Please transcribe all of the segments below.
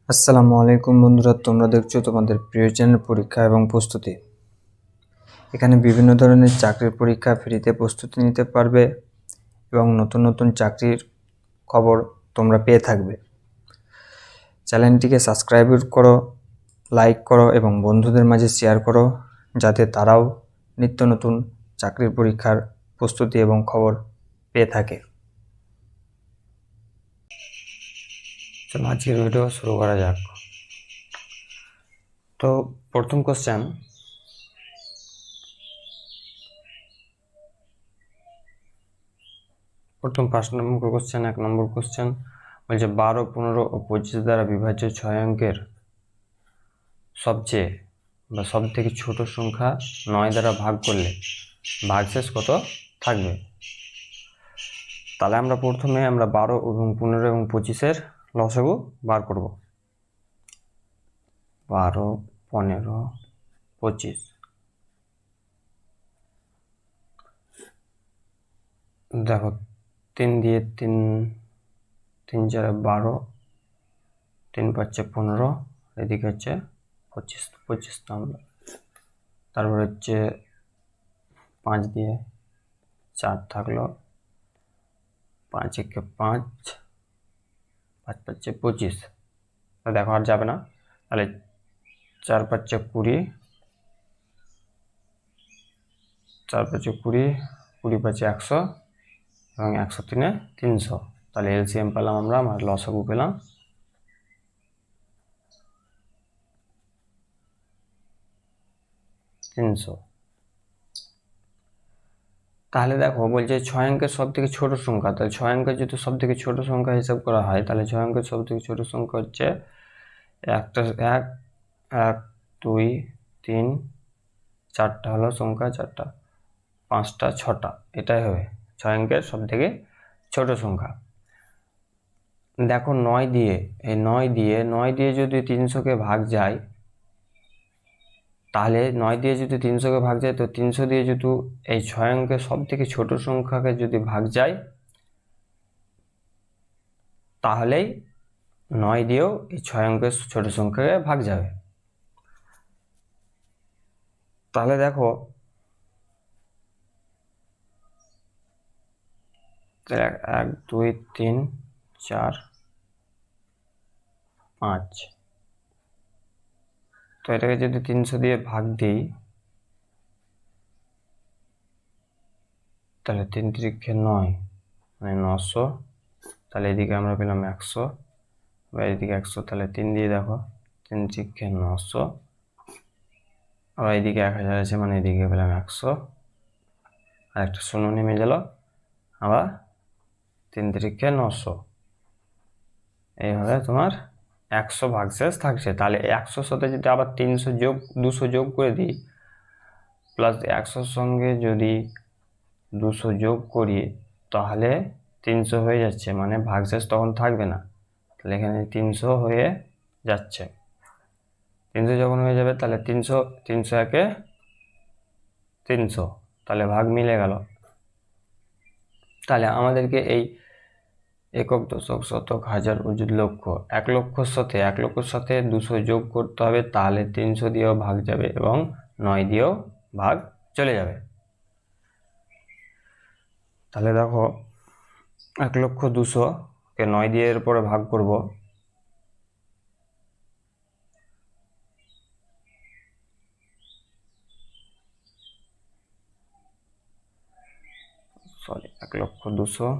আসসালামু আলাইকুম বন্ধুরা, তোমরা দেখছো তোমাদের প্রিয় চ্যানেল পরীক্ষা এবং প্রস্তুতি। এখানে বিভিন্ন ধরনের চাকরির পরীক্ষা ফ্রিতে প্রস্তুতি নিতে পারবে এবং নতুন নতুন চাকরির খবর তোমরা পেয়ে থাকবে। চ্যানেলটিকে সাবস্ক্রাইব করো, লাইক করো এবং বন্ধুদের মাঝে শেয়ার করো, যাতে তারাও নিত্য নতুন চাকরির পরীক্ষার প্রস্তুতি এবং খবর পেয়ে থাকে। চলো আজকের ভিডিও শুরু করা যাক। তো প্রথম কোশ্চেন, প্রথম 5 নম্বর কোশ্চেন, 1 নম্বর কোশ্চেন বলছে 12, 15 ও 25 দ্বারা বিভাজ্য 6 অঙ্কের সবচেয়ে বা সব থেকে ছোট সংখ্যা 9 দ্বারা ভাগ করলে ভাগশেষ কত থাকবে। তাহলে আমরা প্রথমে 12 এবং 15 এবং 25-এর লসাগু বার করব। 12, 15, 25। দেখো 3 দিয়ে 3 4 12, 3 5 15, এদিকে হচ্ছে 25 নম্বর। তারপর হচ্ছে 5 দিয়ে 4 থাকলো, 5 একে 5, 5 5 25। দেখো আর যাবে না, তাহলে 4 5 20, 4 5 20, 20 5 100 এবং 100 3 300। তাহলে এলসিএম পেলাম আমরা, লসাগু পেলাম 300। তাহলে দেখো বলছে 6 অঙ্কের সব থেকে ছোট সংখ্যা। তাহলে 6 অঙ্কের যদি সব থেকে ছোট সংখ্যা হিসাব করা হয়, তাহলে 6 অঙ্কের সব থেকে ছোট সংখ্যা হচ্ছে 1 1 2 3, 4টা হলো সংখ্যা, 4টা 5টা 6টা, এটাই হবে 6 অঙ্কের সব থেকে ছোট সংখ্যা। দেখো 9 দিয়ে, এই 9 দিয়ে যদি 300-কে ভাগ যায়, তাহলে 9 দিয়ে যদি 300-কে ভাগ যায়, তো 300 দিয়ে যদি এই 6 অঙ্কের সব থেকে ছোট সংখ্যাকে যদি ভাগ যায়, তাহলেই 9 দিয়েও এই 6 অঙ্কের ছোট সংখ্যাকে ভাগ যাবে। তাহলে দেখো 1 2 3 4 5, তো এটাকে যদি 300 দিয়ে ভাগ দিই, তাহলে 3 3 9, মানে 900। তাহলে এদিকে আমরা পেলাম 100, বা এদিকে 100, তাহলে 3 দিয়ে দেখো 3 3 900, আবার এদিকে 1000 আছে, মানে এদিকে পেলাম 100, আর একটা শূন্য নেমে গেল, আবার 3 3 900। এইভাবে তোমার 100 ভাগশেষ থাকছে। তাহলে 100-র সাথে যদি আবার 200 যোগ করে দিই, প্লাস 100-র সঙ্গে যদি 200 যোগ করি, তাহলে 300 হয়ে যাচ্ছে, মানে ভাগশেষ তখন থাকবে না। তাহলে এখানে 300 হয়ে যাচ্ছে। 300 যখন হয়ে যাবে, তাহলে 300 300 একে 300, তাহলে ভাগ মিলে গেল। তাহলে আমাদেরকে এই একক, দশক, শতক, হাজার, অযুত, লক্ষ, 1 লক্ষর সাথে 200 যোগ করতে হবে, তাহলে 300 দিয়েও ভাগ যাবে এবং 9 দিয়েও ভাগ চলে যাবে। তাহলে দেখো 1,200,000-কে 9 দিয়ে এর পরে ভাগ করব, সরি 1,200,000,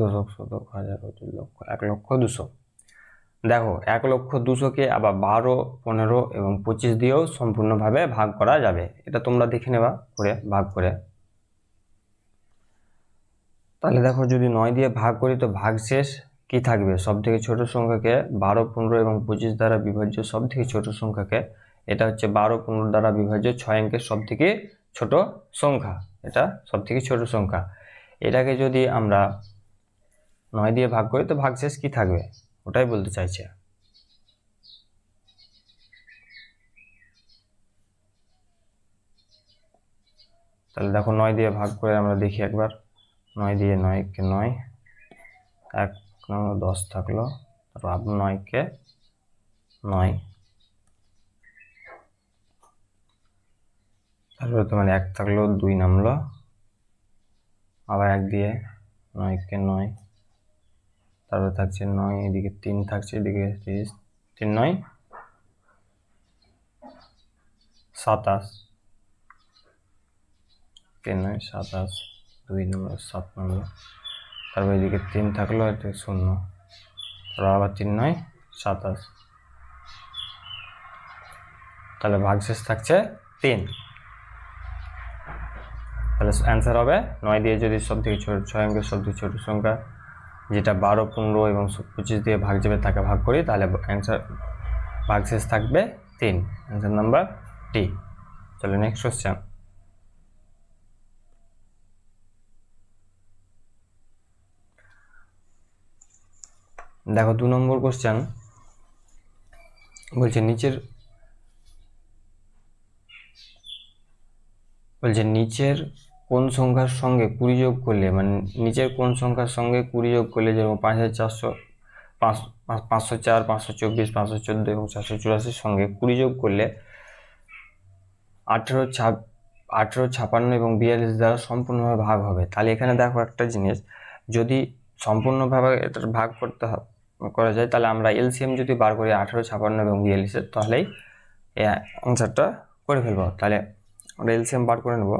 দশক, শতক, হাজার, অযুত, লক্ষ, 1,200,000। দেখো 1,200,000-কে আবার 12, 15 এবং 25 দিয়েও সম্পূর্ণভাবে ভাগ করা যাবে। এটা তোমরা দেখে নেবা করে ভাগ করে। তাহলে দেখো যদি 9 দিয়ে ভাগ করি, তো ভাগশেষ কি থাকবে? সব থেকে ছোট সংখ্যাকে 12, 15 এবং 25 দ্বারা বিভাজ্য সব থেকে ছোট সংখ্যাকে, এটা হচ্ছে 12, 15 দ্বারা বিভাজ্য 6 অঙ্কের সব থেকে ছোট সংখ্যা। এটা সবথেকে ছোট সংখ্যা। এটাকে যদি আমরা 9 দিয়ে ভাগ করি তো ভাগশেষ কি থাকবে ওটাই বলতে চাইছে। তাহলে দেখো 9 দিয়ে ভাগ করে আমরা দেখি একবার। 9 দিয়ে 9কে 9, 1 10 থাকলো, তারপর আবার 9কে 9, তারপরে তোমার 1 থাকলো, 2 নামলো, আবার 1 দিয়ে 9কে 9, তারপরে থাকছে 9, এদিকে 3 থাকছে, এদিকে 3 9 27, 3 9 27, 2 নম্বর 7 নম্বর, তারপর এদিকে 3 থাকলো, এটা 0, তারপর আবার 3 9 27, তাহলে ভাগশেষ থাকছে 3। তাহলে অ্যান্সার হবে 9 দিয়ে যদি সবথেকে ছোট 6 অঙ্কের সবথেকে ছোট সংখ্যা যেটা 12, 15 এবং 25 দিয়ে ভাগ যাবে তাকে ভাগ করি, তাহলে অ্যান্সার ভাগশেষ থাকবে 3। Answer number D. চলো নেক্সট কোশ্চেন। দেখো 2 নম্বর কোশ্চেন বলছে নিচের কোন সংখ্যার সঙ্গে 20 যোগ করলে, মানে নিচের কোন সংখ্যার সঙ্গে 20 যোগ করলে, যেরকম 5400, 504, 524, 514 এবং 484 সঙ্গে 20 যোগ করলে 18, 56 এবং 42 দ্বারা সম্পূর্ণভাবে ভাগ হবে। তাহলে এখানে দেখো একটা জিনিস, যদি সম্পূর্ণভাবে এটা ভাগ করা যায় তাহলে আমরা এলসিএম যদি বার করি 18, 56 এবং 42, তাহলেই এই অ্যান্সারটা করে ফেলবো। তাহলে আমরা এলসিএম বার করে নেব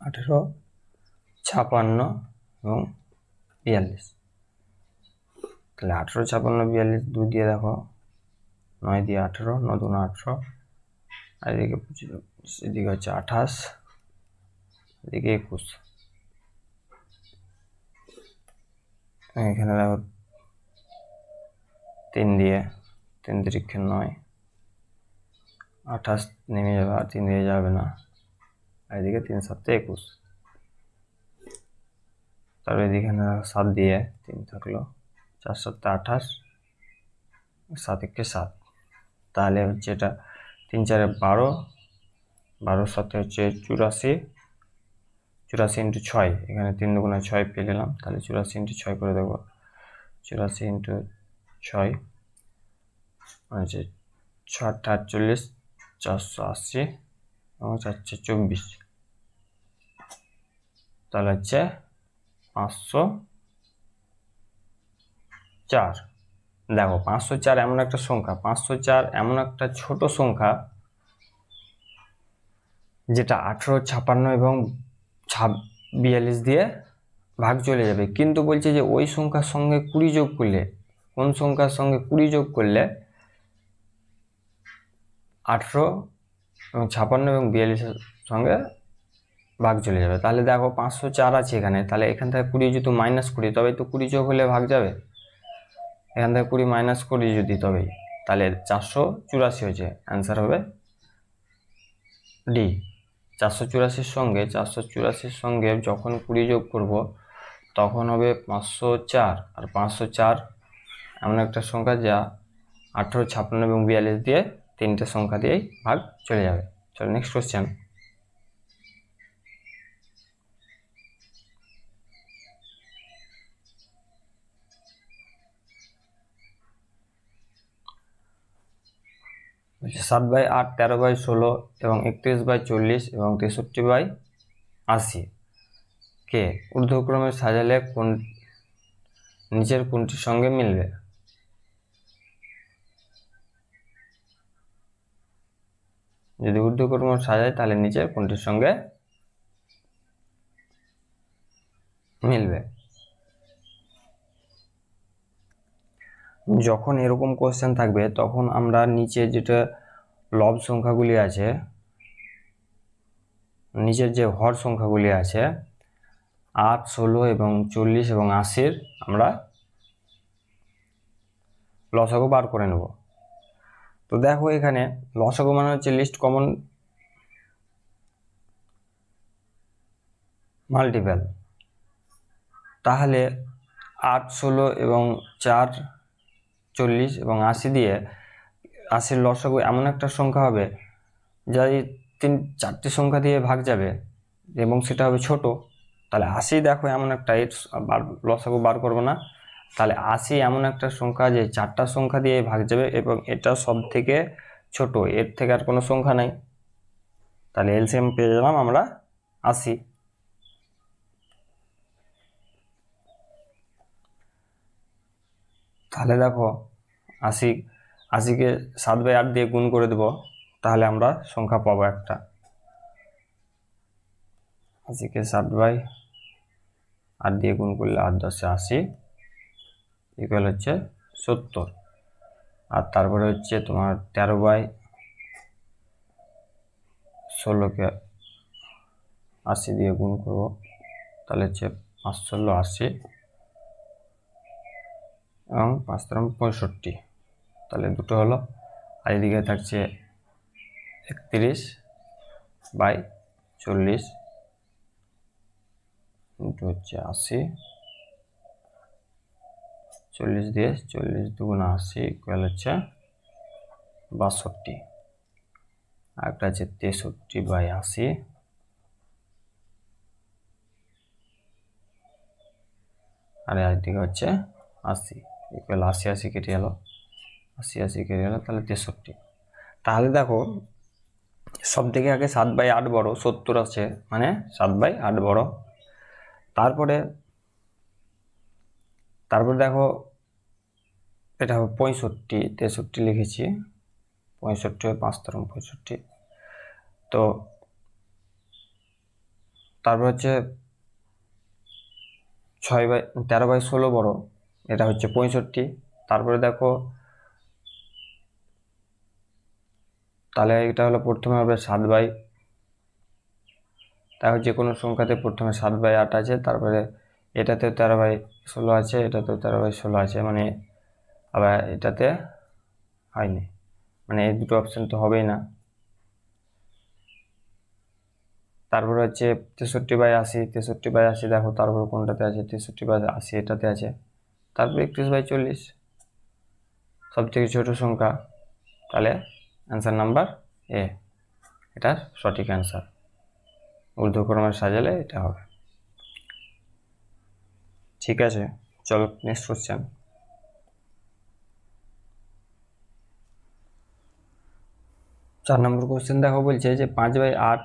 18, 56 এবং 42। তাহলে 18, 56, 42 2 দিয়ে দেখো, 9 দিয়ে 18, 9 2 18, আর এদিকে 25, এদিকে হচ্ছে 28, এদিকে 21, এখানে দেখো 3 দিয়ে 3 তিরিক্ষে 9, 28 নেমে যাবে, আর 3 দিয়ে যাবে না, আর এদিকে 3 7 21, তারপর এদিকে 7 দিয়ে 3 থাকলো, 4 7 28, 7 1 7, তাহলে হচ্ছে এটা 3 4 12, 12 7 হচ্ছে 84, 84 ইন্টু 6, এখানে 3 2 6 পেয়ে গেলাম, তাহলে 84 ইন্টু 6 করে দেবো, 84 ইন্টু 6 হচ্ছে 6 48, 480 এবং 4 24, তাহলে হচ্ছে 504। দেখো 504 এমন একটা সংখ্যা, 504 এমন একটা ছোট সংখ্যা যেটা 18, 56 এবং 42 দিয়ে ভাগ চলে যাবে, কিন্তু বলছে যে ওই সংখ্যার সঙ্গে 20 যোগ করলে, কোন সংখ্যার সঙ্গে 20 যোগ করলে 18 এবং 56 এবং 42-এর সঙ্গে ভাগ চলে যাবে। তাহলে দেখো 504 আছে এখানে, তাহলে এখান থেকে 20 যদি মাইনাস করি তবেই তো 20 যোগ হলে ভাগ যাবে, এখান থেকে 20 মাইনাস করি যদি তবেই, তাহলে 484 হয়েছে। অ্যান্সার হবে ডি। 484-র সঙ্গে যখন 20 যোগ করব তখন হবে 504, আর 504 এমন একটা সংখ্যা যা 18, 56 এবং 42 দিয়ে তিনটে সংখ্যা দিয়েই ভাগ চলে যাবে। চলো নেক্সট কোশ্চেন। বলছে 7/8, 13/16 এবং 31/40 এবং 63/80 কে ঊর্ধ্বক্রমে সাজালে নিচের কোনটির সঙ্গে মিলবে? যদি ঊর্ধ্বক্রমে সাজাই তাহলে নিচের কোনটির সঙ্গে মিলবে? যখন এরকম কোশ্চেন থাকবে তখন আমরা নিচে যেটা লব সংখ্যাগুলি আছে, নিচের যে হর সংখ্যাগুলি আছে 8, 16 এবং 40 এবং 80-র আমরা লসাগু বার করে নেব। তো দেখো এখানে লসাগু মানে হচ্ছে লিস্ট কমন মাল্টিপল, তাহলে 8, 16 এবং 4, 40 এবং 80 দিয়ে 80-র লসাগু এমন একটা সংখ্যা হবে যা এই 4টি সংখ্যা দিয়ে ভাগ যাবে এবং সেটা হবে ছোট। তাহলে 80 দেখো এমন একটা, এর লসাগু বার করবো না, তাহলে 80 এমন একটা সংখ্যা যে 4টা সংখ্যা দিয়ে ভাগ যাবে এবং এটা সব থেকে ছোট, এর থেকে আর কোনো সংখ্যা নাই। তাহলে এলসিএম পেয়ে গেলাম আমরা 80। তাহলে দেখো 80কে 7/8 দিয়ে গুণ করে দেব, তাহলে আমরা সংখ্যা পাবো একটা। 80কে 7/8 দিয়ে গুণ করলে 8 10 80 ইকুয়াল হচ্ছে 70। আর তারপরে হচ্ছে তোমার 13/16কে 80 দিয়ে গুণ করবো, তাহলে হচ্ছে 5 16 80 এবং 5 3 65। তাহলে দুটো হলো। আর এদিকে থাকছে 31/40 ইন্টু হচ্ছে 80, 40 দিয়ে 40 2 80 ইকুয়াল হচ্ছে 62। আর একটা আছে 63/80 আর একদিকে হচ্ছে 80 ইকুয়াল 80 80 কেটে গেল, 80 80 কেটে গেল, তাহলে 63। তাহলে দেখো সব থেকে আগে 7/8 বড়, 70 আছে মানে 7/8 বড়। তারপরে দেখো এটা হবে 65, 63 লিখেছি, 65 5 3 65। তো তারপর হচ্ছে 13/16 বড়, এটা হচ্ছে 65। তারপরে দেখো তাহলে এটা হলো প্রথমে হবে 7/, তাহলে যে কোনো সংখ্যাতে প্রথমে 7/8 আছে, তারপরে এটাতে 13/16 আছে, এটাতেও 13/16 আছে, মানে আবার এটাতে হয়নি, মানে এই দুটো অপশন তো হবেই না। তারপরে হচ্ছে 63/80, 63/80 দেখো তারপর কোনটাতে আছে, 63/80 এটাতে আছে। তারপরে 31/40 সব থেকে ছোট সংখ্যা, তাহলে অ্যান্সার নাম্বার এ, এটা সঠিক অ্যান্সার। ঊর্ধ্বক্রমে সাজালে এটা হবে। ঠিক আছে, চলো নেক্সট কোশ্চেন। 4 নম্বর কোশ্চেন দেখো, বলছে যে 5/8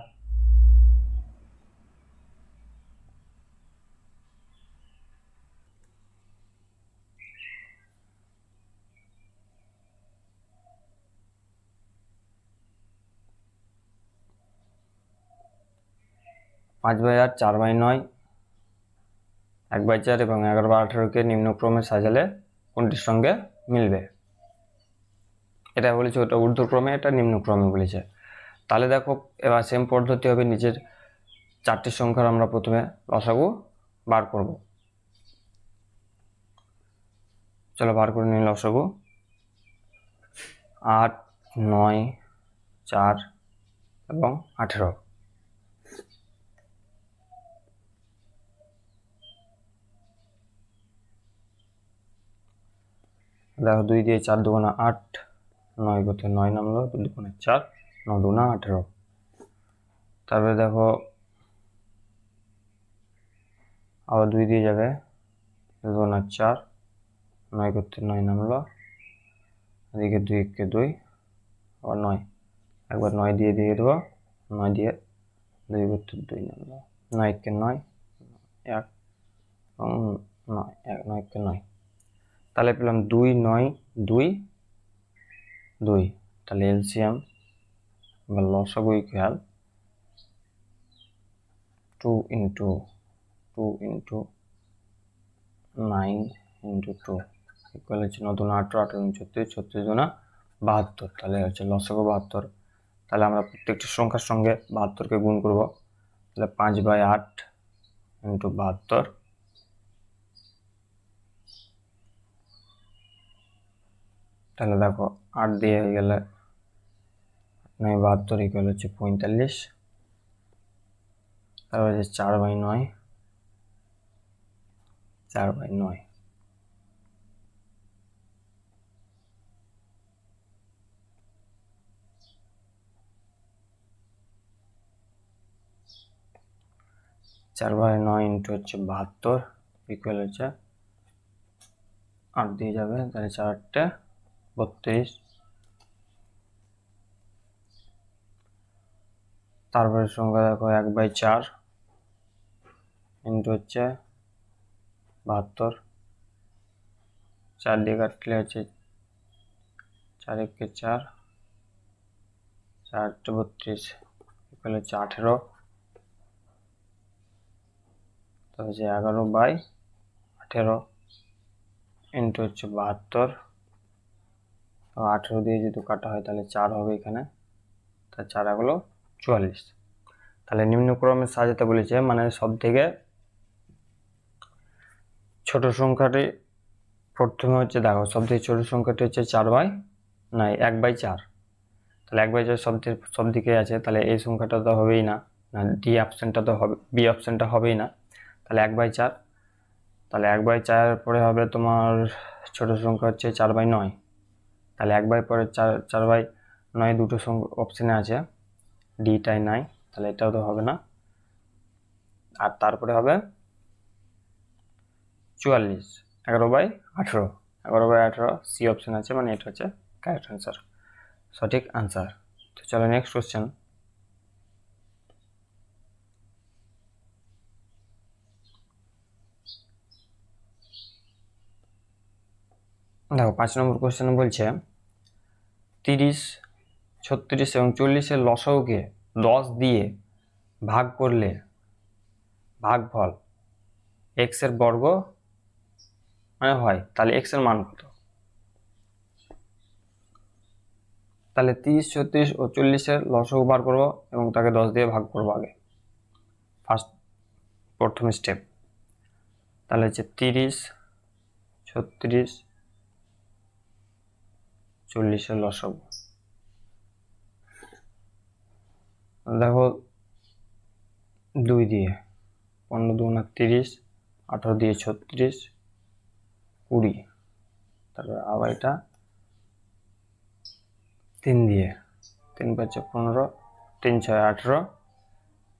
5/8 4/9 1/4 এবং 11/18কে নিম্নক্রমে সাজালে কোনটির সঙ্গে মিলবে? এটা বলেছে ওটা ঊর্ধ্বক্রমে, এটা নিম্নক্রমে বলেছে। তাহলে দেখো এবার সেম পদ্ধতি হবে, নিচের 4টি সংখ্যার আমরা প্রথমে লসাগু বার করব। চলো বার করে নিই লসাগু। 8 9 4 এবং 18। দেখো 2 দিয়ে 4 2 8, 9 করতে 9 নামলো, 2 2 4, 9 2 18। তারপরে দেখো আবার 2 দিয়ে যাবে, 2 2 4, 9 করতে 9 নামলো, এদিকে 2 1 2 আবার 9, একবার 9 দিয়ে দেবো, 9 দিয়ে 2 করতে 2 নামলো, 9 1 9 1 এবং 9 1 9 1 9। তাহলে পেলাম 2 9 2 2। তাহলে এলসিএম বা লসাগু equal 2 into 2 into 9 into 2 equal হচ্ছে 9 2 18, 18 36, 36 2 72। তাহলে হচ্ছে লসাগু 72। তাহলে আমরা প্রত্যেকটি সংখ্যার সঙ্গে 72কে গুণ করব। তাহলে 5/8 ইন্টু 72, তাহলে দেখো 8 দিয়ে হয়ে গেলে 9 72 ইকুয়াল হচ্ছে 45। তারপর হচ্ছে 4/9, 4/9। চার বাই নয় ইন্টু হচ্ছে 72 ইকুয়াল হচ্ছে 8 দিয়ে যাবে, তাহলে 4 × 8 = 32। তারপরে সংখ্যা দেখো 1/4 ইন্টু হচ্ছে 72, 4 দিয়ে কাটলে হচ্ছে 4 × 1 = 4, 4 × 32 ইকুয়াল হচ্ছে 18। তাহলে হচ্ছে 11/18 ইন্টু হচ্ছে 72। 18 দিয়ে যদি কাটা হয় তাহলে 4 হবে এখানে, তাহলে 4 হলো 44। তাহলে নিম্নক্রমে সাজাতে বলেছে, মানে সব থেকে ছোট সংখ্যাটি প্রথমে হচ্ছে দেখো, সব থেকে ছোট সংখ্যাটি হচ্ছে 1/4। তাহলে 1/4 সব দিকে আছে, তাহলে এই সংখ্যাটা তো হবেই না, ডি অপশনটা তো হবে, বি অপশনটা হবেই না। তাহলে 1/4, তাহলে 1/4 পরে হবে তোমার ছোট সংখ্যা হচ্ছে 4/9। তাহলে 1/4 পরে 4/9 দুটো সংখ্যা অপশানে আছে, ডিটাই নাই, তাহলে এটাও তো হবে না। আর তারপরে হবে 44, 11/18, 11/18 সি অপশন আছে, মানে এটা হচ্ছে কারেক্ট আনসার, সঠিক আনসার। তো চলো নেক্সট কোশ্চেন। দেখো 5 নম্বর কোশ্চেন বলছে 30, 36 এবং 40-এর লসাগুকে 10 দিয়ে ভাগ করলে ভাগফল x এর বর্গ মানে হয়, তাহলে x এর মান কত? তাহলে 30, 36 ও 40-এর লসাগু বার করবো এবং তাকে 10 দিয়ে ভাগ করবো আগে, প্রথম স্টেপ। তাহলে হচ্ছে 30, 36, 40-এর লসাগু। দেখো 2 দিয়ে, 15 × 2 = 30, 18 দিয়ে 36, 20, তারপর আবার এটা 3 দিয়ে, 3 × 5 = 15, 3 × 6 = 18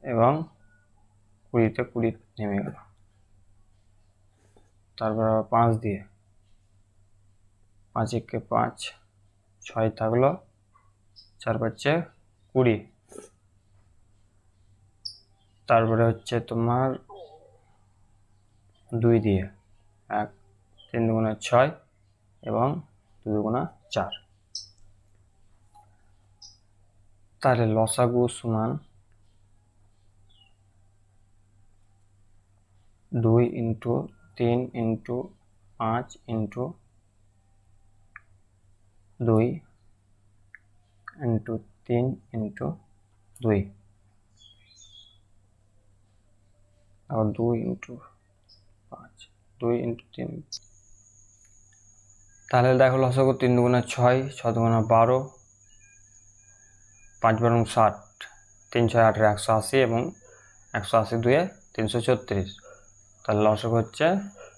এবং 20-তে 20 নেমে গেল। তারপর আবার 5 দিয়ে, 5 × 1 = 5, 6 থাকলো, 4 × 5 = 20। তারপরে হচ্ছে তোমার 2 দিয়ে, 1, 3 × 2 = 6 এবং 2 × 2 = 4। তাহলে লসাগু সমান 2 × 3 × 5 × 2 × 3 × 2, আবার 2 × 5, 2 × 3। তাহলে দেখো লসাগু 3 × 2 = 6, 6 × 2 = 12, 5 × 12 = 60, 3 × 6 = 18, 180 এবং 180 2 = 336। তাহলে লসাগু হচ্ছে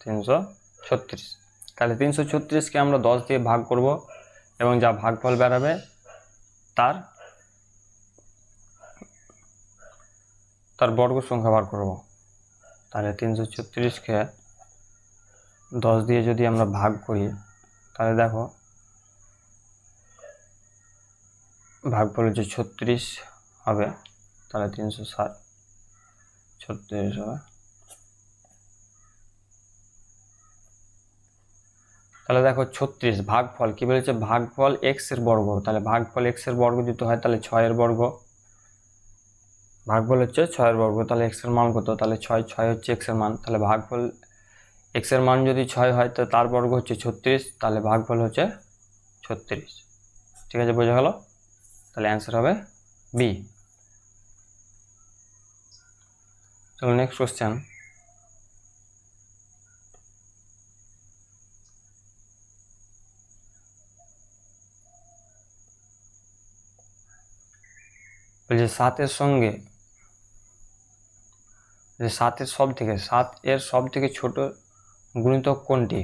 336। তাহলে 336কে আমরা 10 দিয়ে ভাগ করব এবং যা ভাগফল বেরাবে তার বর্গ সংখ্যা বার করব। তাহলে 336কে 10 দিয়ে যদি আমরা ভাগ করি, তাহলে দেখো ভাগফল হচ্ছে 36 হবে, তাহলে 360, 36 হবে। তাহলে দেখো 36 ভাগফল কি বলেছে, ভাগফল x এর বর্গ, তাহলে ভাগফল x এর বর্গ যদি হয় তাহলে 6 এর বর্গ, ভাগফল হচ্ছে 6 এর বর্গ, তাহলে x এর মান কত? তাহলে 6 হচ্ছে x এর মান, তাহলে ভাগফল x এর মান যদি 6 হয় তো তার বর্গ হচ্ছে 36, তাহলে ভাগফল হচ্ছে 36। ঠিক আছে, বোঝা গেল? তাহলে অ্যান্সার হবে বি। চলো নেক্সট কোশ্চেন। বলছে 7 এর সঙ্গে যে 7 এর সব থেকে ছোট গুণিতক কোনটি,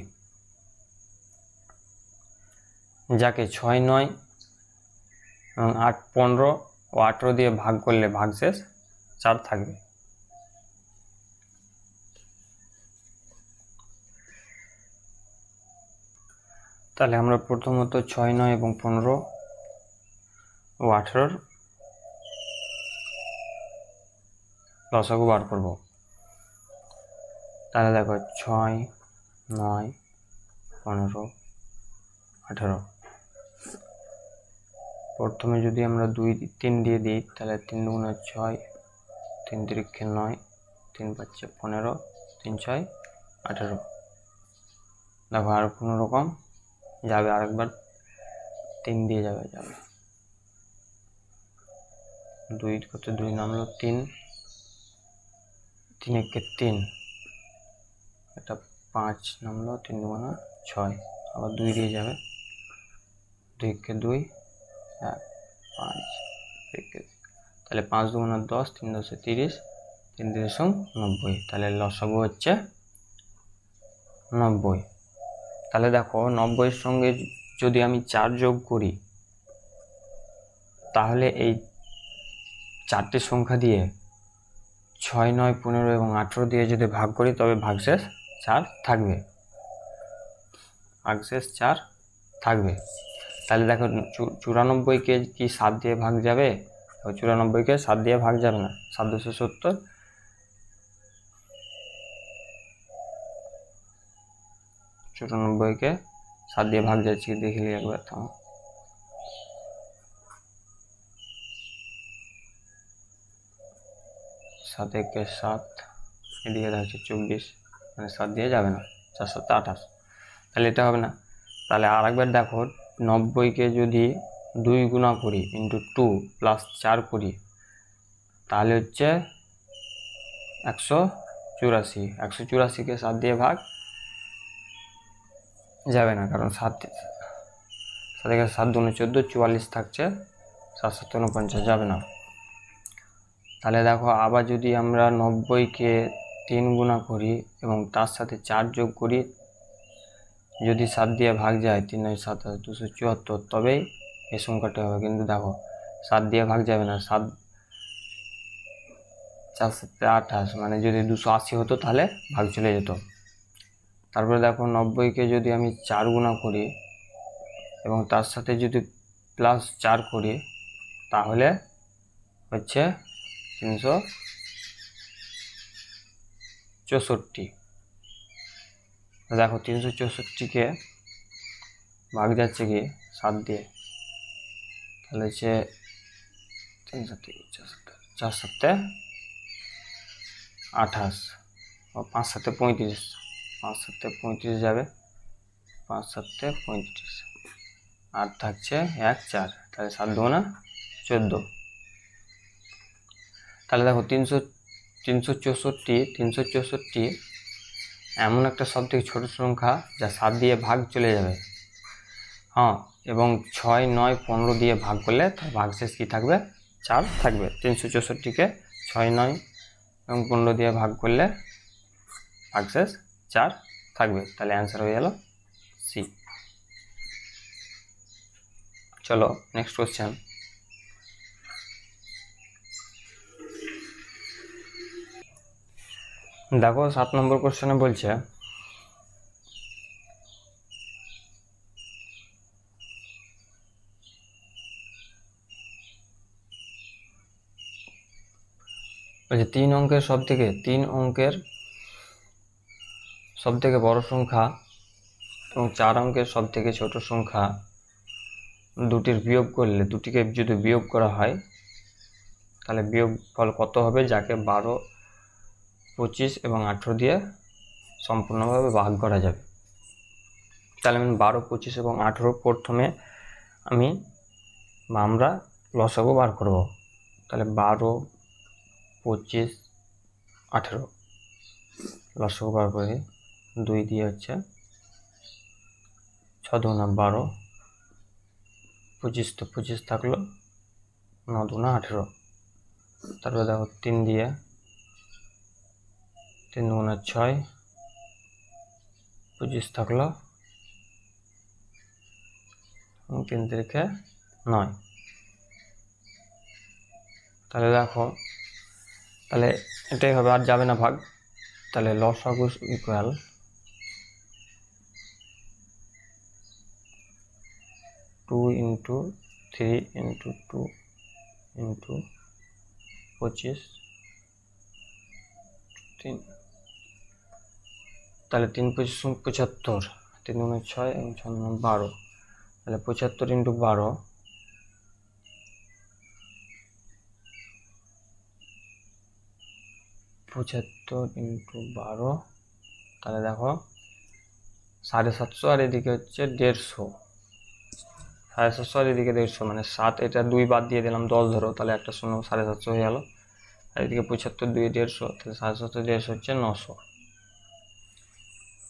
যাকে 6, 9 এবং 8, 15 ও 18 দিয়ে ভাগ করলে ভাগশেষ 4 থাকবে। তাহলে আমরা প্রথমত 6, 9 এবং 15 ও 18 লসাগু বার করব। তাহলে দেখো 6, 9, 15, 18। প্রথমে যদি আমরা 2, 3 দিয়ে দিই তাহলে 3 দুগুণে 6, 3 তিরিক্ষে 9, 3 পাঁচে 15, 3 6, 18। দেখো আর কোনো রকম যাবে, আরেকবার 3 দিয়ে যাবে 2 করতে 2 নামলো 3, 3 একে 3, এটা 5 নামলো, 3 দুগুণে 6, আবার 2 দিয়ে যাবে, 2 একে 2, 1, 5 একে, তাহলে 5 দুগুণে 10, 3 10 30, 3 3 90। তাহলে লসাগু হচ্ছে 90। তাহলে দেখো 90-এর সঙ্গে যদি আমি 4 যোগ করি তাহলে এই 4টে সংখ্যা দিয়ে 6, 9, 15 এবং 18 দিয়ে যদি ভাগ করি তবে ভাগশেষ 4 থাকবে, তাহলে দেখো 94কে কি 7 দিয়ে ভাগ যাবে? 94কে 7 দিয়ে ভাগ যাবে না, 7 2 70, 94কে 7 দিয়ে ভাগ যাচ্ছে দেখলি একবার, থামো। 7 একে 7, এদিকে হচ্ছে 24, মানে 7 দিয়ে যাবে না, 4 7 28, তাহলে এটা হবে না। তাহলে আর একবার দেখো 90কে যদি 2 গুণা করি ইন্টু 2 প্লাস 4 করি তাহলে হচ্ছে 184। 184কে 7 দিয়ে ভাগ যাবে না, কারণ 7 থেকে 7 দুগুণে 14, 44 থাকছে, 7 7 49 যাবে না। তাহলে দেখো আবার যদি আমরা 90কে 3 গুণা করি এবং তার সাথে 4 যোগ করি, যদি 7 দিয়ে ভাগ যায় 3 9 7 274, তবেই এই সংখ্যাটা হবে। কিন্তু দেখো 7 দিয়ে ভাগ যাবে না, 7 4 7 28, মানে যদি 280 হতো তাহলে ভাগ চলে যেত। তারপরে দেখো 90কে যদি আমি 4 গুণা করি এবং তার সাথে যদি প্লাস 4 করি তাহলে হচ্ছে 364। দেখো 364কে ভাগ যাচ্ছে কি 7 দিয়ে, তাহলে হচ্ছে 3 7 4 7 28, 5 7 35, 5 7 35 যাবে, 5 7 35, আর থাকছে 1 4, তাহলে 7 দুগুণে 14। তাহলে দেখো 364 এমন একটা সব থেকে ছোট সংখ্যা যা 7 দিয়ে ভাগ চলে যাবে, হ্যাঁ, এবং 6 9 15 দিয়ে ভাগ করলে তার ভাগশেষ কি থাকবে? 4 থাকবে। 364কে 6 9 এবং 15 দিয়ে ভাগ করলে ভাগশেষ 4 থাকবে, তাহলে অ্যান্সার হয়ে গেল সি। চলো নেক্সট কোশ্চেন। দেখো 7 নম্বর কোশ্চেনে বলছে তিন অঙ্কের সব থেকে বড় সংখ্যা এবং 4 অঙ্কের সব থেকে ছোট সংখ্যা দুটির বিয়োগ করলে, দুটিকে যদি বিয়োগ করা হয় তাহলে বিয়োগ ফল কত হবে, যাকে 12 25 এবং 18 দিয়ে সম্পূর্ণভাবে ভাগ করা যাবে। তাহলে আমি 12 25 এবং 18 প্রথমে আমরা লসাগু বার করব। তাহলে 12 25 18 লসাগু বার করে 2 দিয়ে হচ্ছে 6 দুগুণা 12, 25 তো 25 থাকলো, 9 দুগুণা 18, তারপরে দেখো 3 দিয়ে 3 দুগুণে 6, 25 থাকলো, 3 3 9। তাহলে দেখো, তাহলে এটাই হবে, আর যাবে না ভাগ। তাহলে লসাগু ইকুয়াল 2 × 3 × 2 × 25, 3। তাহলে 3 25 75, 3 দুগুণে 6 এবং 6 দুগুণে 12। তাহলে 75 × 12, 75 × 12, তাহলে দেখো 750, আর এদিকে হচ্ছে 150, 750 আর এদিকে 150, মানে 7, এটা 2 বাদ দিয়ে দিলাম, 10 ধরো, তাহলে একটা শূন্য 750 হয়ে গেল। আর এদিকে 75 2 150, তাহলে 750 150 হচ্ছে 900।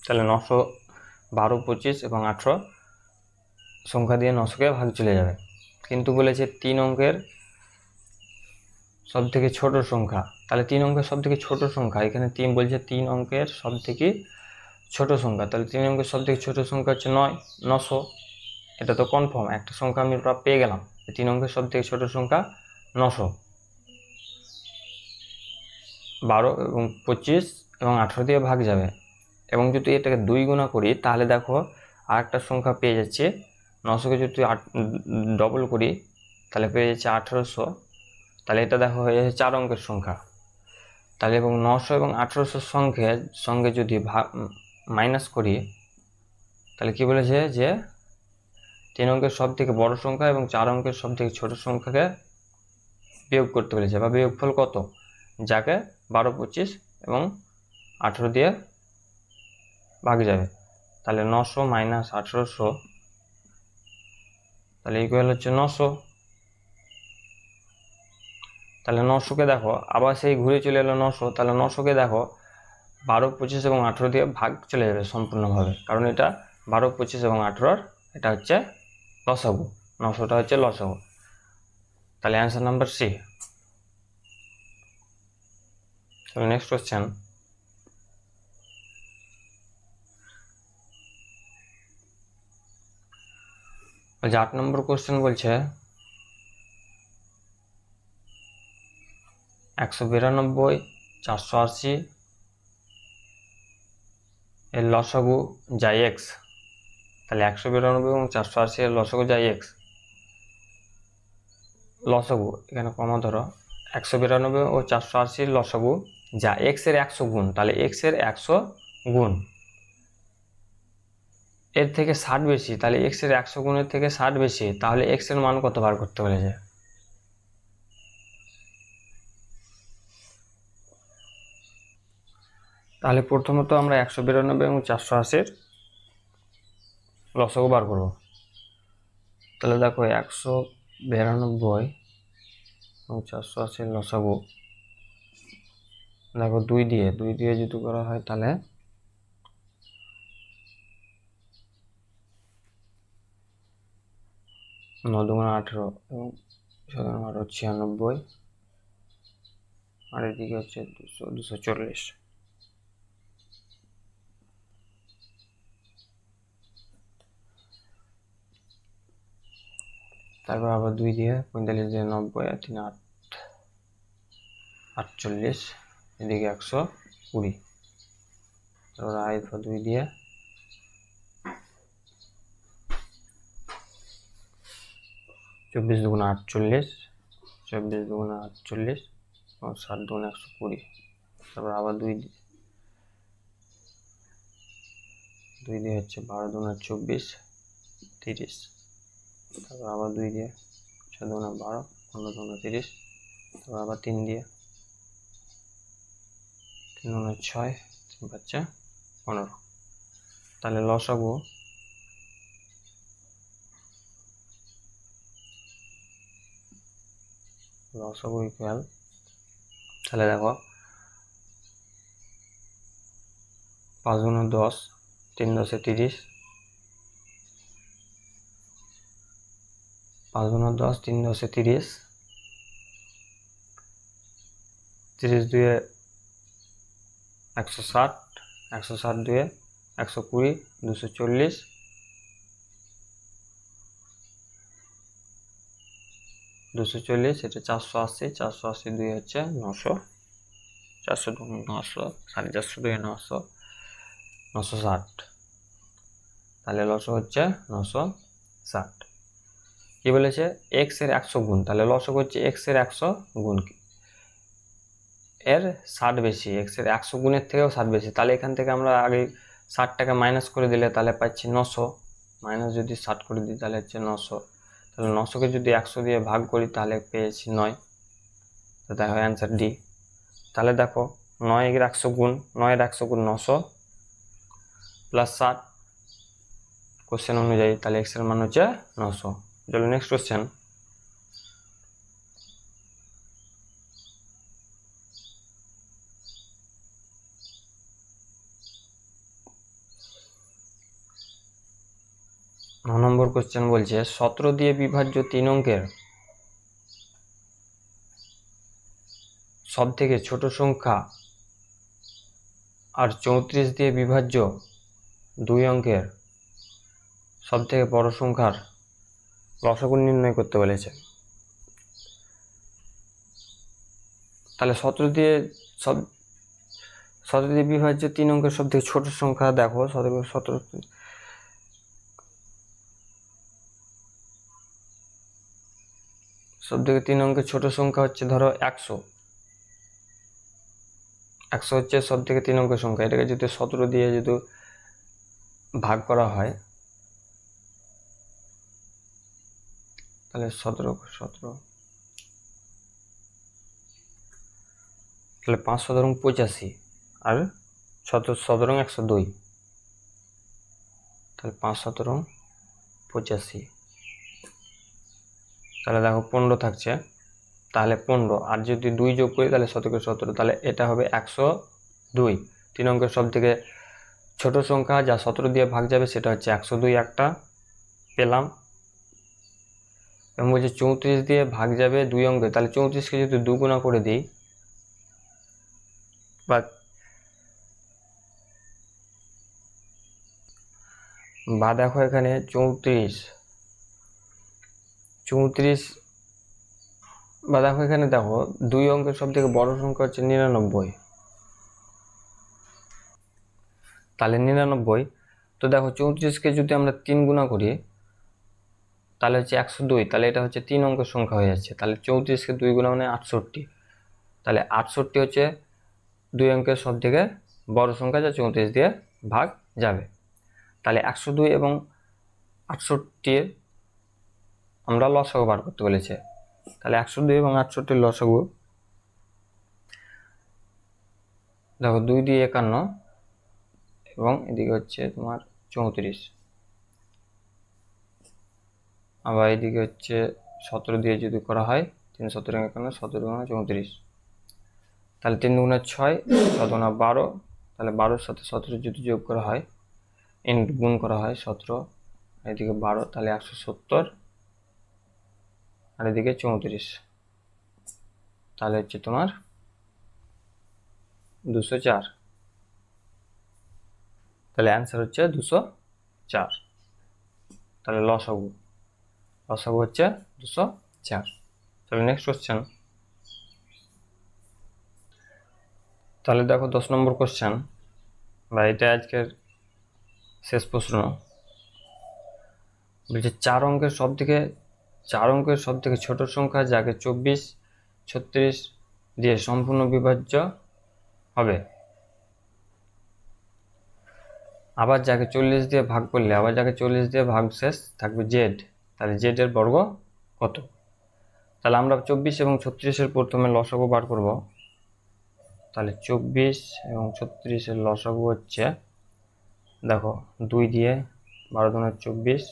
তাহলে 900, 12, 25 এবং 18 সংখ্যা দিয়ে 900কে ভাগ চলে যাবে। কিন্তু বলেছে 3 অঙ্কের সব থেকে ছোট সংখ্যা, তাহলে 3 অঙ্কের সব থেকে ছোট সংখ্যা, এখানে 3 বলছে 3 অঙ্কের সব থেকে ছোট সংখ্যা, তাহলে 3 অঙ্কের সব থেকে ছোট সংখ্যা হচ্ছে 900। এটা তো কনফার্ম, একটা সংখ্যা আমি পেয়ে গেলাম, 3 অঙ্কের সব থেকে ছোট সংখ্যা 900। 12 এবং 25 এবং 18 দিয়ে ভাগ যাবে। এবং যদি এটাকে 2 গুণা করি, তাহলে দেখো আর একটা সংখ্যা পেয়ে যাচ্ছে, 900কে যদি ডবল করি তাহলে পেয়ে যাচ্ছে 1800। তাহলে এটা দেখো হয়ে যাচ্ছে 4 অঙ্কের সংখ্যা। তাহলে এবং 900 এবং 1800 সঙ্গে যদি মাইনাস করি, তাহলে কি বলেছে যে 3 অঙ্কের সব থেকে বড় সংখ্যা এবং 4 অঙ্কের সব থেকে ছোট সংখ্যাকে বিয়োগ করতে বলেছে, বা বিয়োগফল কত, যাকে 12, 25 এবং 18 দিয়ে ভাগ যাবে। তাহলে 900 - 1800, তাহলে ইকুয়াল হচ্ছে 900। তাহলে 900কে দেখো আবার সেই ঘুরে চলে এলো 900, তাহলে 900কে দেখো 12, 25 এবং 18 দিয়ে ভাগ চলে যাবে সম্পূর্ণভাবে, কারণ এটা 12, 25 এবং 18, এটা হচ্ছে লসাগু, 900টা হচ্ছে লসাগু। তাহলে অ্যান্সার নাম্বার সি। তাহলে নেক্সট কোশ্চেন, বলছে 8 নম্বর কোশ্চেন বলছে 192, 480 এর লসাগু যায় এক্স। তাহলে 192 এবং 480 এর লসাগু যায় এক্স। লসাগু এখানে কমা ধরো, 192 ও 480 লসাগু যা এক্স এর 100 গুণ, তাহলে এক্স এর 100 গুণ এর থেকে 60 বেশি, তাহলে এক্স এর 100 গুণের থেকে 60 বেশি, তাহলে এক্স এর মান কত বার করতে বলেছে। তাহলে প্রথমত আমরা 192 এবং 480 লসাগু বার করব। তাহলে দেখো 192 এবং 480 লসাগু, দেখো 2 দিয়ে যদি করা হয় তাহলে 9 দুগুণে 18 এবং 6 দুগুণে 18, 96, আর এদিকে হচ্ছে 200, 240। তারপর আবার 2 দিয়ে, 45 দিয়ে 90, আর 3 8, 48, এদিকে 120। তারপর আইফা 2 দিয়ে, 24 দুগুণে 48, 24 দুগুণে 48 এবং 7 দুগুণে 120। তারপর আবার 2 দিয়ে হচ্ছে 12 দুগুণে 24, 30। তারপর আবার 2 দিয়ে, 6 দুগুণে 12, 15 দুগুণে 30। তারপর আবার 3 দিয়ে, 3 দুগুণে 6, 3 পাচ্ছে 15। তাহলে লসাগু ইকুয়াল, তাহলে দেখো 5 গুণে 10, 3 10 30, 5 গুণে 10, 3 10 30, 30 দুয়ে 160, 160 দুয়ে 120, 240, 240, এটা 480, 480 দুয়ে হচ্ছে 900, 400 দুগুণ 900, 450 দুয়ে 900, 960, তাহলে লসক হচ্ছে 960। কি বলেছে? এক্স এর 100 গুণ, তাহলে লসক হচ্ছে এক্স এর 100 গুণ এর 60 বেশি, এক্স এর 100 গুণের থেকেও 60 বেশি। তাহলে এখান থেকে আমরা আগে 60 টাকা মাইনাস করে দিলে তাহলে পাচ্ছি 900, মাইনাস যদি 60 করে দিই তাহলে হচ্ছে 900। তাহলে 900কে যদি 100 দিয়ে ভাগ করি তাহলে পেয়েছি 9, তো তাই হয় অ্যান্সার ডি। তাহলে দেখো 9 এর 100 গুণ, 9 এর 100 গুণ 900 প্লাস 60 কোশ্চেন অনুযায়ী, তাহলে এক্স এর মান হচ্ছে 900। চলো নেক্সট কোশ্চেন। নম্বর কোশ্চেন বলছে 17 দিয়ে বিভাজ্য 3 অঙ্কের সব থেকে ছোট সংখ্যা আর 34 দিয়ে বিভাজ্য 2 অঙ্কের সব থেকে বড় সংখ্যার লসাগু নির্ণয় করতে বলেছে। তাহলে 17 দিয়ে বিভাজ্য 3 অঙ্কের সব থেকে ছোট সংখ্যা দেখো, 17 সব থেকে 3 অঙ্কের ছোট সংখ্যা হচ্ছে ধরো 100, 100 হচ্ছে সব থেকে 3 অঙ্কের সংখ্যা। এটাকে যদি 17 দিয়ে যদি ভাগ করা হয় তাহলে 17, তাহলে 5 17 85 আর 17 102, তাহলে 5 17 85, তাহলে দেখো 15 থাকছে, তাহলে 15 আর যদি 2 যোগ করি তাহলে 17 17, তাহলে এটা হবে 102। 3 অঙ্কের সব থেকে ছোট সংখ্যা যা 17 দিয়ে ভাগ যাবে সেটা হচ্ছে 102, একটা পেলাম। এবং বলছে 34 দিয়ে ভাগ যাবে 2 অঙ্কে, তাহলে 34কে যদি 2 গুণা করে দিই বা দেখো এখানে 34 বা দেখো এখানে দেখো 2 অঙ্কের সব থেকে বড় সংখ্যা হচ্ছে 99, তাহলে 99। তো দেখো 34কে যদি আমরা 3 গুণা করি তাহলে হচ্ছে 102, তাহলে এটা হচ্ছে 3 অঙ্কের সংখ্যা হয়ে যাচ্ছে। তাহলে 34কে 2 গুণা মানে 68, তাহলে 68 হচ্ছে 2 অঙ্কের সব থেকে বড় সংখ্যা যা 34 দিয়ে ভাগ যাবে। তাহলে 102 এবং 68 আমরা লসাগু বার করতে বলেছে। তাহলে 102 এবং 68 লসাগু দেখো 2 দিয়ে 51 এবং এদিকে হচ্ছে তোমার 34, আবার এদিকে হচ্ছে 17 দিয়ে যদি করা হয় 3 17 51, 17 34, তাহলে 3 দুগুণে 6, 6 দুগুণে 12, তাহলে 12-র সাথে 17 যদি যোগ করা হয় গুণ করা হয় 17, এদিকে 12, তাহলে 170 আর এদিকে 34, তাহলে হচ্ছে তোমার 204। তাহলে অ্যান্সার হচ্ছে 204। তাহলে লসাগু হচ্ছে 204। তাহলে নেক্সট কোশ্চেন। তাহলে দেখো 10 নম্বর কোশ্চেন, বা এটা আজকের শেষ প্রশ্ন। বলছে 4 অঙ্কের সব থেকে ছোট সংখ্যা যাকে 24 36 দিয়ে সম্পূর্ণ বিভাজ্য হবে, আবার যাকে 40 দিয়ে ভাগ করলে আবার যাকে 40 দিয়ে ভাগ শেষ থাকবে জেড, তাহলে জেড এর বর্গ কত? তাহলে আমরা 24 এবং 36-এর প্রথমে লসাগু বার করব। তাহলে 24 এবং 36-এর লসাগু হচ্ছে দেখো 2 দিয়ে 12 দুগুণে 24,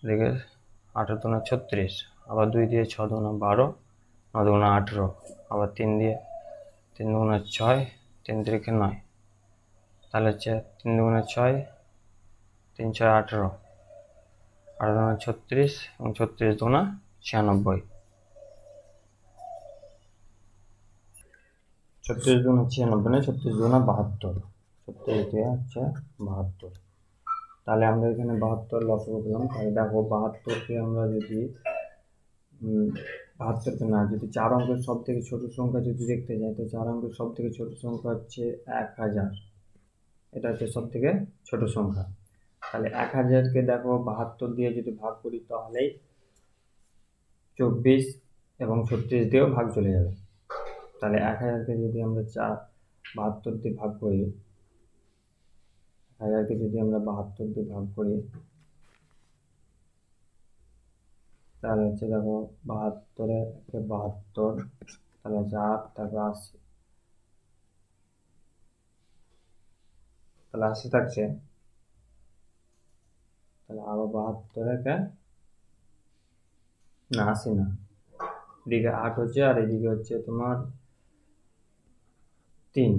এদিকে 8 দুগুণে 36, আবার 2 দিয়ে 6 দুগুণে 12, 9 দুগুণে 18, আবার 3 দিয়ে 3 দুগুণে 6, 3 তিরিকে 9, তাহলে হচ্ছে 3 দুগুণে 6, 3 6 18, 8 দুগুণে 36 এবং 36 দুগুণে 96। 36 দুগুণ হচ্ছে 90, 36 দুগুণা 72, 36 দিয়ে হচ্ছে 72। তাহলে আমরা এখানে 72 লসাগু পেলাম। তাহলে দেখো 72কে আমরা যদি 72কে না, যদি 4 অঙ্কের সব থেকে ছোট সংখ্যা যদি দেখতে যাই, তো 4 অঙ্কের সব থেকে ছোট সংখ্যা হচ্ছে 1000। এটা হচ্ছে সব থেকে ছোট সংখ্যা। তাহলে 1000কে দেখো 72 দিয়ে যদি ভাগ করি তাহলেই 24 এবং 36 দিয়েও ভাগ চলে যাবে। তাহলে 1000কে যদি আমরা 72 দিয়ে ভাগ করি, 1000কে যদি আমরা 72 দিয়ে ভাগ করি, তাহলে হচ্ছে দেখো 72 72, তাহলে হচ্ছে 8, তারপর 80, তাহলে 80 থাকছে। তাহলে আবার 72 না 80 না, এদিকে 8 হচ্ছে আর এদিকে হচ্ছে তোমার 3,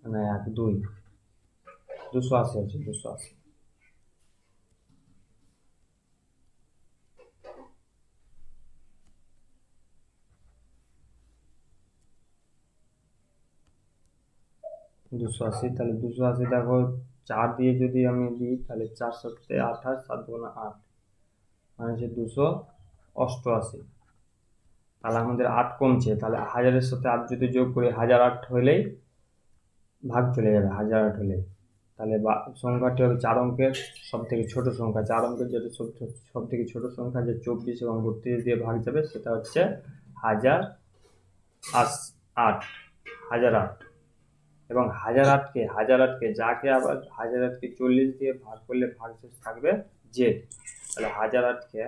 মানে 1 2, 280 হচ্ছে, 280। তাহলে 280 দেখো 4 দিয়ে যদি আমি দিই তাহলে 4 7 28, 7 2 8, মানে হচ্ছে 288। তাহলে আমাদের 8 কমছে, তাহলে 1000-এর সাথে 8 যদি যোগ করি 1008 হলেই ভাগ চলে যাবে, 1008 হলেই। তাহলে সংখ্যাটি হবে 4 অঙ্কের সব থেকে ছোট সংখ্যা। 4 অঙ্কের যেটা সব থেকে ছোট সংখ্যা, যে 24 এবং 32 দিয়ে ভাগ যাবে, সেটা হচ্ছে 1008, 1008। এবং 1008কে যাকে আবার 1008কে 40 দিয়ে ভাগ করলে ভাগশেষ থাকবে জেড। তাহলে 1008কে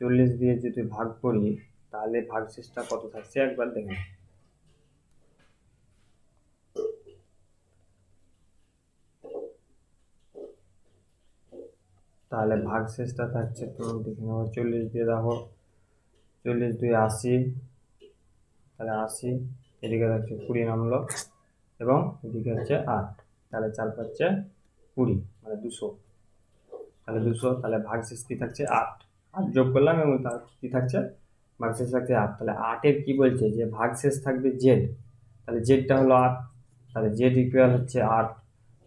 40 দিয়ে যদি ভাগ করি তাহলে ভাগশেষটা কত থাকছে একবার দেখুন। তাহলে ভাগশেষটা থাকছে, তুমি দেখে নেবো, 40 দিয়ে দেখো, 40 2 80, তাহলে 80, এদিকে থাকছে 20 নামলো, এবং এদিকে হচ্ছে 8, তাহলে 4 পাচ্ছে 20, মানে 200। তাহলে 200, তাহলে ভাগশেষ কি থাকছে 8, 8 যোগ করলাম এবং তার কি থাকছে ভাগশেষ থাকছে 8। তাহলে 8-এর কি বলছে যে ভাগশেষ থাকবে জেড, তাহলে জেডটা হলো 8, তাহলে জেড ইকুয়াল হচ্ছে 8।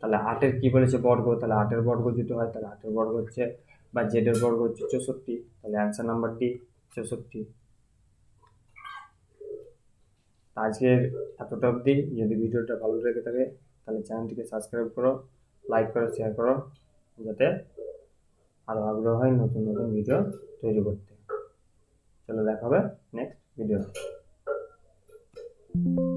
তাহলে 8-এর কি বলেছে বর্গ, তাহলে 8-এর বর্গ যদি হয় তাহলে 8-এর বর্গ হচ্ছে, বা জেডের বর্গ হচ্ছে 64। তাহলে অ্যান্সার নাম্বার ডি 64। আজকের এতটা অবধি। যদি ভিডিওটা ভালো লেগে থাকে তাহলে চ্যানেলটিকে সাবস্ক্রাইব করো, লাইক করো, শেয়ার করো, যাতে আরও আগ্রহ হয় নতুন নতুন ভিডিও তৈরি করতে। চলো দেখা হবে নেক্সট ভিডিও।